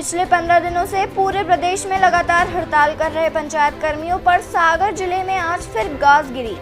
पिछले 15 दिनों से पूरे प्रदेश में लगातार हड़ताल कर रहे पंचायत कर्मियों पर सागर जिले में आज फिर गाज गिरी,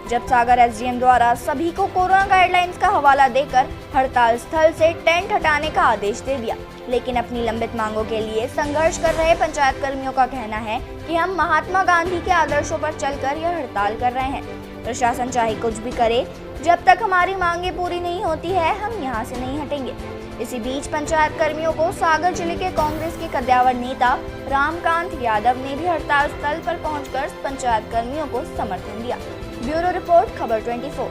जब सागर एसडीएम द्वारा सभी को कोरोना गाइडलाइंस का हवाला देकर हड़ताल स्थल से टेंट हटाने का आदेश दे दिया। लेकिन अपनी लंबित मांगों के लिए संघर्ष कर रहे पंचायत कर्मियों का कहना है कि हम महात्मा गांधी के आदर्शों पर चलकर यह हड़ताल कर रहे हैं। प्रशासन चाहे कुछ भी करे, जब तक हमारी मांगे पूरी नहीं होती है हम यहाँ से नहीं हटेंगे। इसी बीच पंचायत कर्मियों को सागर जिले के कांग्रेस के कद्दावर नेता रामकांत यादव ने भी हड़ताल स्थल पर पहुंचकर पंचायत कर्मियों को समर्थन दिया। ब्यूरो रिपोर्ट, खबर 24।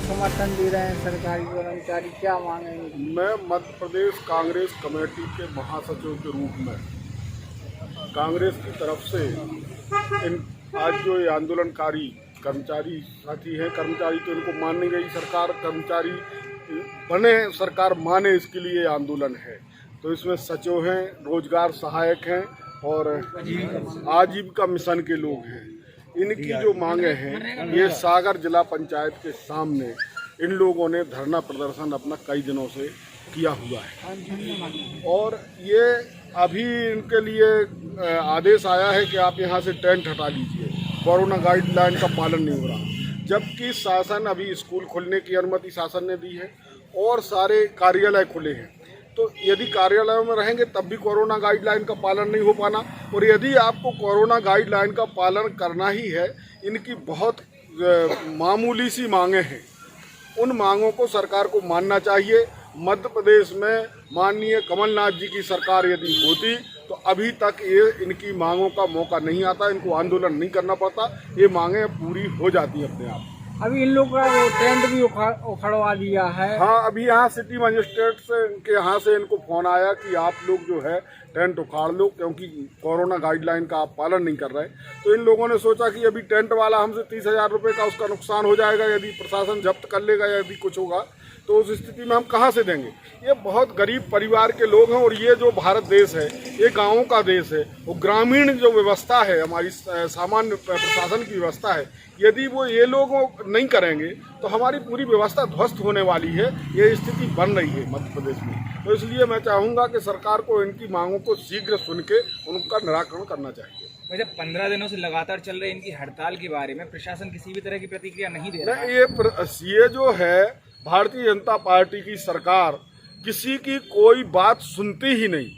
समर्थन दे रहे हैं सरकारी कर्मचारी, क्या मांगेंगे? मैं मध्य प्रदेश कांग्रेस कमेटी के महासचिव के रूप में कांग्रेस की तरफ से आज जो ये आंदोलनकारी कर्मचारी साथी हैं, कर्मचारी तो इनको मान नहीं रही सरकार, कर्मचारी बने सरकार माने, इसके लिए आंदोलन है। तो इसमें सचिव हैं, रोजगार सहायक हैं और आजीविका मिशन के लोग हैं। इनकी जो मांगे हैं ये सागर जिला पंचायत के सामने इन लोगों ने धरना प्रदर्शन अपना कई दिनों से किया हुआ है और ये अभी इनके लिए आदेश आया है कि आप यहाँ से टेंट हटा लीजिए, कोरोना गाइडलाइन का पालन नहीं हो रहा। जबकि शासन अभी स्कूल खोलने की अनुमति शासन ने दी है और सारे कार्यालय खुले हैं। तो यदि कार्यालयों में रहेंगे तब भी कोरोना गाइडलाइन का पालन नहीं हो पाना। और यदि आपको कोरोना गाइडलाइन का पालन करना ही है, इनकी बहुत मामूली सी मांगे हैं, उन मांगों को सरकार को मानना चाहिए। मध्य प्रदेश में माननीय कमलनाथ जी की सरकार यदि होती तो अभी तक ये इनकी मांगों का मौका नहीं आता, इनको आंदोलन नहीं करना पड़ता, ये मांगें पूरी हो जाती अपने आप। अभी इन लोग का वो टेंट भी उखड़वा दिया है। हाँ, अभी यहाँ सिटी मजिस्ट्रेट से के यहाँ से इनको फोन आया कि आप लोग जो है टेंट उखाड़ लो, क्योंकि कोरोना गाइडलाइन का आप पालन नहीं कर रहे। तो इन लोगों ने सोचा कि अभी टेंट वाला हमसे 30,000 रुपये का उसका नुकसान हो जाएगा, यदि प्रशासन जब्त कर लेगा, यदि कुछ होगा तो उस स्थिति में हम कहाँ से देंगे। ये बहुत गरीब परिवार के लोग हैं और ये जो भारत देश है ये गाँवों का देश है। वो ग्रामीण जो व्यवस्था है, हमारी सामान्य प्रशासन की व्यवस्था है, यदि वो ये लोग नहीं करेंगे तो हमारी पूरी व्यवस्था ध्वस्त होने वाली है। ये स्थिति बन रही है मध्य प्रदेश में। तो इसलिए मैं चाहूँगा कि सरकार को इनकी मांगों को शीघ्र सुन के उनका निराकरण करना चाहिए। वैसे 15 दिनों से लगातार चल रही इनकी हड़ताल के बारे में प्रशासन किसी भी तरह की प्रतिक्रिया नहीं दे रहा है। ये जो है भारतीय जनता पार्टी की सरकार किसी की कोई बात सुनती ही नहीं,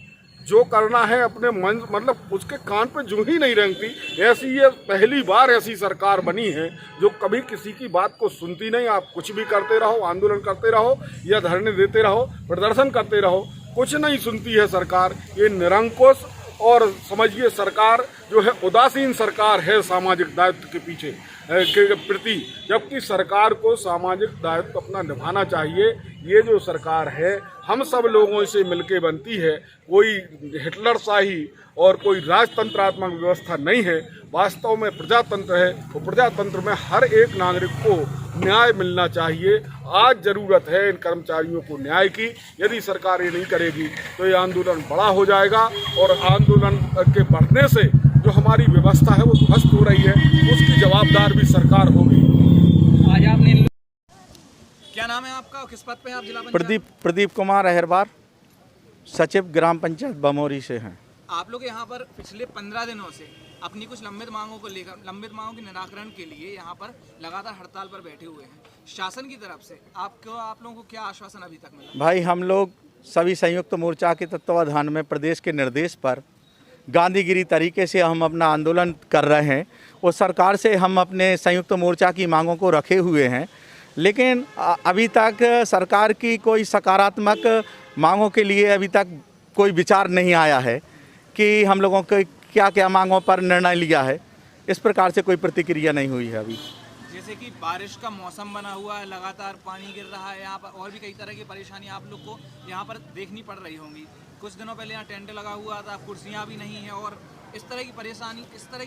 जो करना है अपने मन, मतलब उसके कान पे जूं ही नहीं रेंगती। ऐसी ये पहली बार ऐसी सरकार बनी है जो कभी किसी की बात को सुनती नहीं। आप कुछ भी करते रहो, आंदोलन करते रहो या धरने देते रहो, प्रदर्शन करते रहो, कुछ नहीं सुनती है सरकार। ये निरंकुश और समझिए सरकार जो है उदासीन सरकार है सामाजिक दायित्व के पीछे के प्रति, जबकि सरकार को सामाजिक दायित्व अपना निभाना चाहिए। ये जो सरकार है हम सब लोगों से मिलके बनती है, कोई हिटलरशाही और कोई राजतंत्रात्मक व्यवस्था नहीं है, वास्तव में प्रजातंत्र है। तो प्रजातंत्र में हर एक नागरिक को न्याय मिलना चाहिए। आज ज़रूरत है इन कर्मचारियों को न्याय की। यदि सरकार ये नहीं करेगी तो ये आंदोलन बड़ा हो जाएगा और आंदोलन के बढ़ने से जो हमारी व्यवस्था है वो ध्वस्त हो रही है, उसकी जवाबदार भी सरकार होगी। आज आपने क्या नाम है आपका, किस पद पे आप जिला पंचायत? प्रदीप कुमार अहरबार, सचिव ग्राम पंचायत बमोरी से हैं। आप लोग यहाँ पर पिछले 15 दिनों से अपनी कुछ लंबित मांगों को लेकर, लंबित मांगों के निराकरण के लिए यहाँ पर लगातार हड़ताल पर बैठे हुए हैं। शासन की तरफ से आप लोगों को क्या आश्वासन अभी तक मिला? भाई, हम लोग सभी संयुक्त मोर्चा के तत्वावधान में प्रदेश के निर्देश पर गांधीगिरी तरीके से हम अपना आंदोलन कर रहे हैं और सरकार से हम अपने संयुक्त मोर्चा की मांगों को रखे हुए हैं। लेकिन अभी तक सरकार की कोई सकारात्मक मांगों के लिए अभी तक कोई विचार नहीं आया है कि हम लोगों को क्या क्या मांगों पर निर्णय लिया है। इस प्रकार से कोई प्रतिक्रिया नहीं हुई है अभी। जैसे कि बारिश का मौसम बना हुआ है, लगातार पानी गिर रहा है यहाँ पर, और भी कई तरह की परेशानी आप लोग को यहाँ पर देखनी पड़ रही होंगी। कुछ दिनों पहले यहाँ टेंट लगा हुआ था, कुर्सियाँ भी नहीं है और इस तरह की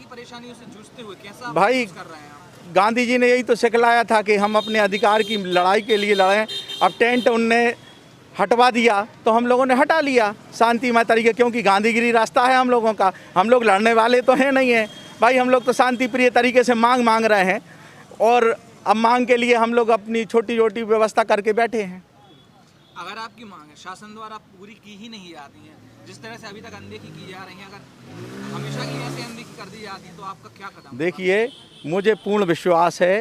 परेशानियों से जूझते हुए कैसा भाई कर रहे हैं आप? गांधी जी ने यही तो सिखलाया था कि हम अपने अधिकार की लड़ाई के लिए लड़ें। अब टेंट उनने हटवा दिया तो हम लोगों ने हटा लिया शांतिमय तरीके, क्योंकि गांधीगिरी रास्ता है हम लोगों का। हम लोग लड़ने वाले तो हैं नहीं हैं भाई, हम लोग तो शांति प्रिय तरीके से मांग रहे हैं और अब मांग के लिए हम लोग अपनी छोटी छोटी व्यवस्था करके बैठे हैं। अगर आपकी मांग है शासन द्वारा पूरी की ही नहीं जाती है, जिस तरह से अभी तक अनदेखी की जा रही है, अगर हमेशा की ऐसे अनदेखी कर दी जाती है तो आपका क्या कदम? देखिए, मुझे पूर्ण विश्वास है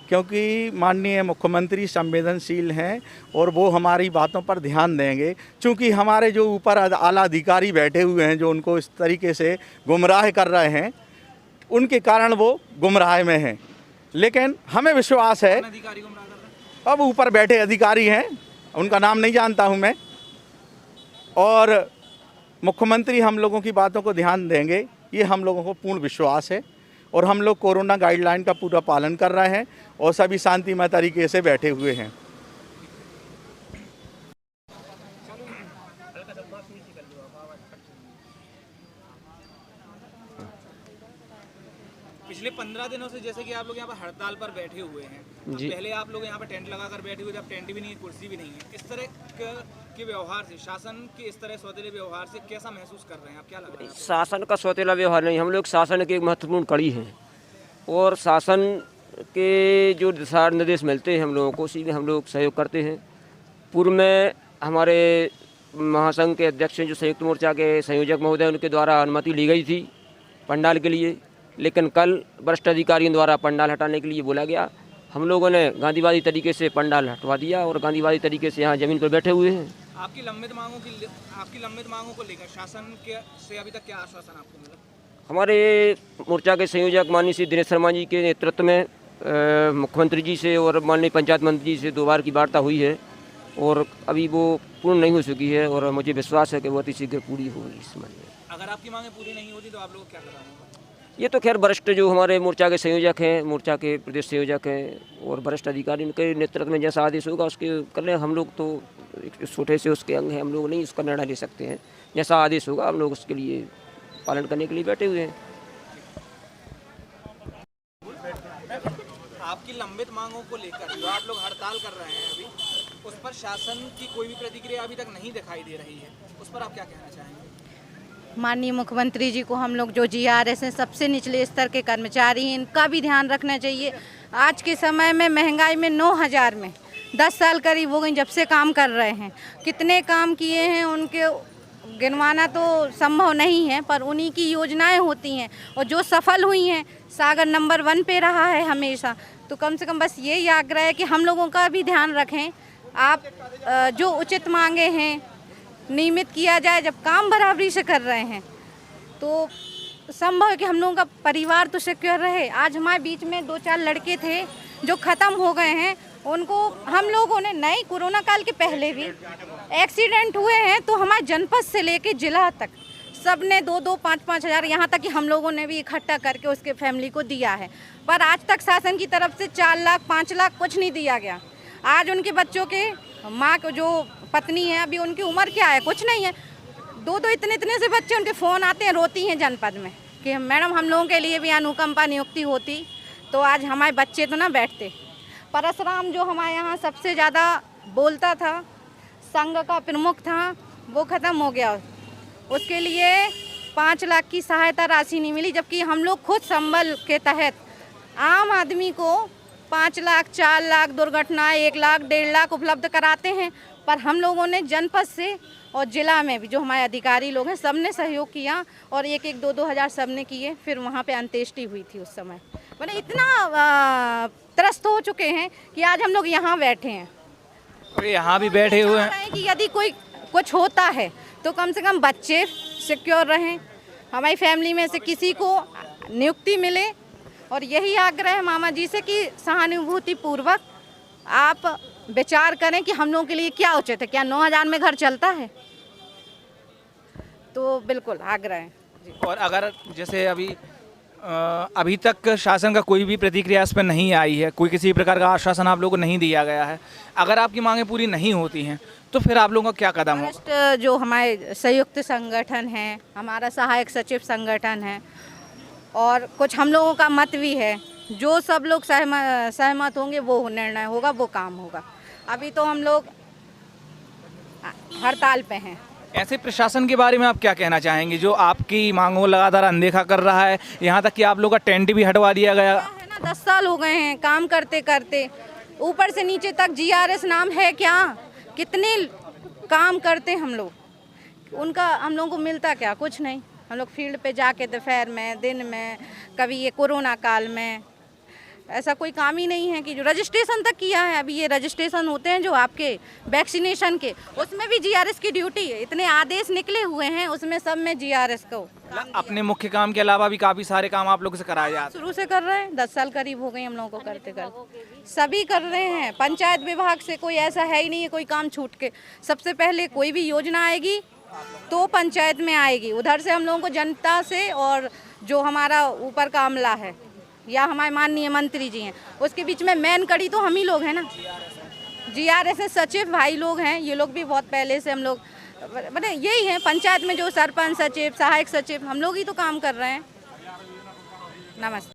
क्योंकि माननीय मुख्यमंत्री संवेदनशील हैं और वो हमारी बातों पर ध्यान देंगे। चूँकि हमारे जो ऊपर आला अधिकारी बैठे हुए हैं जो उनको इस तरीके से गुमराह कर रहे हैं, उनके कारण वो गुमराह में हैं। लेकिन हमें विश्वास है, अधिकारी गुमराह कर रहे हैं? अब ऊपर बैठे अधिकारी हैं, उनका नाम नहीं जानता हूं मैं, और मुख्यमंत्री हम लोगों की बातों को ध्यान देंगे, ये हम लोगों को पूर्ण विश्वास है। और हम लोग कोरोना गाइडलाइन का पूरा पालन कर रहे हैं और सभी शांतिमय तरीके से बैठे हुए हैं। पिछले 15 दिनों से जैसे कि आप लोग यहाँ पर हड़ताल पर बैठे हुए हैं, अब पहले आप लोग यहाँ पर टेंट लगाकर बैठे हुए थे, अब टेंट भी नहीं है, कुर्सी भी नहीं है। इस तरह के व्यवहार से, शासन के इस तरह सौतेले व्यवहार से कैसा महसूस कर रहे हैं आप, क्या लग रहा है आपको? शासन का सौतेला व्यवहार नहीं, हम लोग शासन की एक महत्वपूर्ण कड़ी हैं और शासन के जो दिशा निर्देश मिलते हैं हम लोगों को, उसी में हम लोग सहयोग करते हैं। पूर्व में हमारे महासंघ के अध्यक्ष जो संयुक्त मोर्चा के संयोजक महोदय, उनके द्वारा अनुमति ली गई थी पंडाल के लिए, लेकिन कल वरिष्ठ अधिकारियों द्वारा पंडाल हटाने के लिए बोला गया। हम लोगों ने गांधीवादी तरीके से पंडाल हटवा दिया और गांधीवादी तरीके से यहाँ ज़मीन पर बैठे हुए हैं। आपकी लंबित मांगों को लेकर शासन के से अभी तक क्या आश्वासन आपको मिला? हमारे मोर्चा के संयोजक माननीय श्री दिनेश शर्मा जी के नेतृत्व में मुख्यमंत्री जी से और माननीय पंचायत मंत्री जी से 2 बार की वार्ता हुई है और अभी वो पूर्ण नहीं हो चुकी है और मुझे विश्वास है कि वो अति शीघ्र पूरी होगी इस समय में। अगर आपकी मांगें पूरी नहीं होती तो आप लोग क्या कराएंगे? ये तो खैर वरिष्ठ जो हमारे मोर्चा के संयोजक हैं, मोर्चा के प्रदेश संयोजक हैं और वरिष्ठ अधिकारी के नेतृत्व में जैसा आदेश होगा उसके कर लें। हम लोग तो एक छोटे से उसके अंग हैं, हम लोग नहीं उसका निर्णय ले सकते हैं। जैसा आदेश होगा हम लोग उसके लिए पालन करने के लिए बैठे हुए हैं। आपकी लंबित मांगों को लेकर जो आप लोग हड़ताल कर रहे हैं अभी, उस पर शासन की कोई भी प्रतिक्रिया अभी तक नहीं दिखाई दे रही है, उस पर आप क्या कहना चाहेंगे? माननीय मुख्यमंत्री जी को हम लोग जो GRS हैं, सबसे निचले स्तर के कर्मचारी हैं, इनका भी ध्यान रखना चाहिए। आज के समय में महंगाई में 9,000 में 10 साल करीब हो गई जब से काम कर रहे हैं। कितने काम किए हैं उनके गिनवाना तो संभव नहीं है, पर उन्हीं की योजनाएं होती हैं और जो सफल हुई हैं, सागर नंबर 1 पे रहा है हमेशा। तो कम से कम बस यही आग्रह है कि हम लोगों का भी ध्यान रखें। आप जो उचित मांगे हैं नियमित किया जाए। जब काम बराबरी से कर रहे हैं तो संभव है कि हम लोगों का परिवार तो सिक्योर रहे। आज हमारे बीच में 2-4 लड़के थे जो ख़त्म हो गए हैं, उनको हम लोगों ने नई कोरोना काल के पहले भी एक्सीडेंट हुए हैं तो हमारे जनपद से लेके जिला तक सब ने 2-2, 5-5 हज़ार, यहाँ तक कि हम लोगों ने भी इकट्ठा करके उसके फैमिली को दिया है। पर आज तक शासन की तरफ से 4 लाख 5 लाख कुछ नहीं दिया गया। आज उनके बच्चों के माँ को जो पत्नी है, अभी उनकी उम्र क्या है, कुछ नहीं है। 2-2 इतने से बच्चे, उनके फ़ोन आते हैं, रोती हैं जनपद में कि मैडम हम लोगों के लिए भी अनुकंपा नियुक्ति होती तो आज हमारे बच्चे तो ना बैठते। परशुराम जो हमारे यहाँ सबसे ज़्यादा बोलता था, संघ का प्रमुख था, वो ख़त्म हो गया। उसके लिए 5 लाख की सहायता राशि नहीं मिली, जबकि हम लोग खुद संबल के तहत आम आदमी को 5 लाख 4 लाख दुर्घटना 1 लाख 1.5 लाख उपलब्ध कराते हैं। पर हम लोगों ने जनपद से और ज़िला में भी जो हमारे अधिकारी लोग हैं सब ने सहयोग किया और 1-1, 2-2 हज़ार सब ने किए। फिर वहाँ पे अंत्येष्टि हुई थी उस समय। मैंने इतना त्रस्त हो चुके हैं कि आज हम लोग यहाँ बैठे हैं और यहाँ भी बैठे हुए हैं कि यदि कोई कुछ होता है तो कम से कम बच्चे सिक्योर रहें, हमारी फैमिली में से किसी को नियुक्ति मिले। और यही आग्रह है मामा जी से कि सहानुभूति पूर्वक आप विचार करें कि हम लोगों के लिए क्या उचित है। क्या 9,000 में घर चलता है? तो बिल्कुल आग्रह है जी। और अगर जैसे अभी तक शासन का कोई भी प्रतिक्रिया इस पर नहीं आई है, कोई किसी प्रकार का आश्वासन आप लोगों को नहीं दिया गया है, अगर आपकी मांगें पूरी नहीं होती हैं तो फिर आप लोगों का क्या कदम होगा? जो हमारे संयुक्त संगठन है, हमारा सहायक सचिव संगठन है और कुछ हम लोगों का मत भी है, जो सब लोग सहमत होंगे वो निर्णय होगा, वो काम होगा। अभी तो हम लोग हड़ताल पे हैं। ऐसे प्रशासन के बारे में आप क्या कहना चाहेंगे जो आपकी मांगों को लगातार अनदेखा कर रहा है? यहाँ तक कि आप लोग का टेंट भी हटवा दिया गया है ना। 10 साल हो गए हैं काम करते करते, ऊपर से नीचे तक GRS नाम है क्या? कितने काम करते हम लोग, उनका हम लोगों को मिलता क्या? कुछ नहीं। हम लोग फील्ड पे जाके दोपहर में, दिन में, कभी ये कोरोना काल में, ऐसा कोई काम ही नहीं है कि जो रजिस्ट्रेशन तक किया है। अभी ये रजिस्ट्रेशन होते हैं जो आपके वैक्सीनेशन के, उसमें भी जीआरएस की ड्यूटी है। इतने आदेश निकले हुए हैं, उसमें सब में जीआरएस को अपने मुख्य काम के अलावा भी काफ़ी सारे काम आप लोगों से कराए जाते शुरू से कर रहे हैं। 10 साल करीब हो गए हम लोगों को करते सभी कर रहे हैं। पंचायत विभाग से कोई ऐसा है ही नहीं है कोई काम छूट के। सबसे पहले कोई भी योजना आएगी तो पंचायत में आएगी, उधर से हम लोगों को जनता से, और जो हमारा ऊपर का अमला है या हमारे माननीय मंत्री जी हैं, उसके बीच में मेन कड़ी तो हम ही लोग हैं ना। जीआरएस सचिव भाई लोग हैं, ये लोग भी बहुत पहले से हम लोग मतलब यही हैं। पंचायत में जो सरपंच सचिव, सहायक सचिव, हम लोग ही तो काम कर रहे हैं। नमस्ते।